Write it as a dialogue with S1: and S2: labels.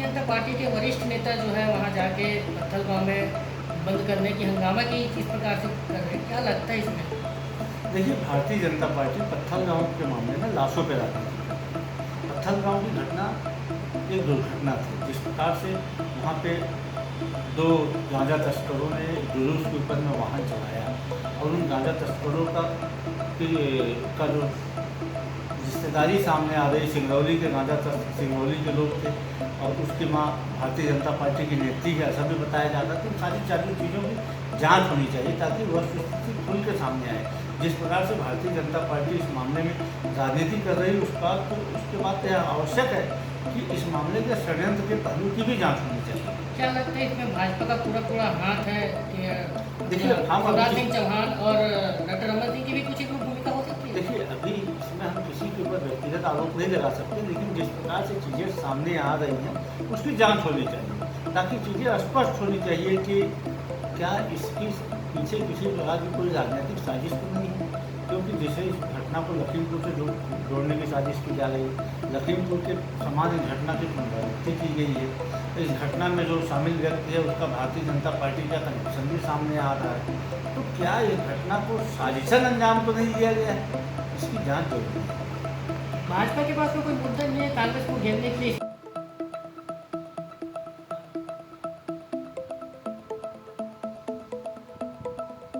S1: Bharatiya Janata party के वरिष्ठ नेता जो है वहाँ जाके पत्थल गाँव में बंद करने की हंगामा की इस प्रकार से कर रहे हैं, क्या लगता है इसमें?
S2: देखिए, भारतीय जनता पार्टी पत्थल गाँव के मामले में लाशों पर राजनीति करती है। पत्थल गाँव की घटना एक दुर्घटना थी। जिस प्रकार से वहाँ पे 2 गांजा तस्करों ने जुलूस के ऊपर में वाहन चलाया और उन गांजा तस्करों का जो रिश्तेदारी सामने आ रही, सिंगरौली के गांजा तस्कर सिंगरौली के लोग थे और उसकी माँ भारतीय जनता पार्टी की नेत्री है, ऐसा भी बताया जाता है। तो सारी चीज़ों की जांच होनी चाहिए ताकि वस्तुस्थिति खुल के सामने आए। जिस प्रकार से भारतीय जनता पार्टी इस मामले में राजनीति कर रही है उसके बाद यह आवश्यक है कि इस मामले के षड्यंत्र के पहलू की भी जांच होनी चाहिए।
S1: क्या लगता है इसमें भाजपा का पूरा हाथ है कि
S2: देखिए,
S1: शिवराज सिंह चौहान और डॉक्टर रमन सिंह की भी कुछ एक भूमिका हो सकती है?
S2: देखिए, अभी इसमें हम किसी के ऊपर व्यक्तिगत आरोप नहीं लगा सकते, लेकिन जिस प्रकार से चीज़ें सामने आ रही हैं उसकी जांच होनी चाहिए ताकि चीज़ें स्पष्ट होनी चाहिए कि क्या इसकी पीछे किसी प्रकार की कोई राजनीतिक साजिश तो नहीं है। क्योंकि जैसे इस घटना को लखीमपुर से जोड़ने की साजिश की जा रही है, लखीमपुर के समान इस घटना की पुनरावृत्ति की गई है। इस घटना में जो शामिल व्यक्ति है उसका भारतीय जनता पार्टी का कनेक्शन भी सामने आ रहा है। तो क्या इस घटना को साजिशन अंजाम तो नहीं दिया गया है? इसकी जांच जरूरी है।
S1: भाजपा के पास तो कोई मुद्दा नहीं है कांग्रेस को घेरने के लिए।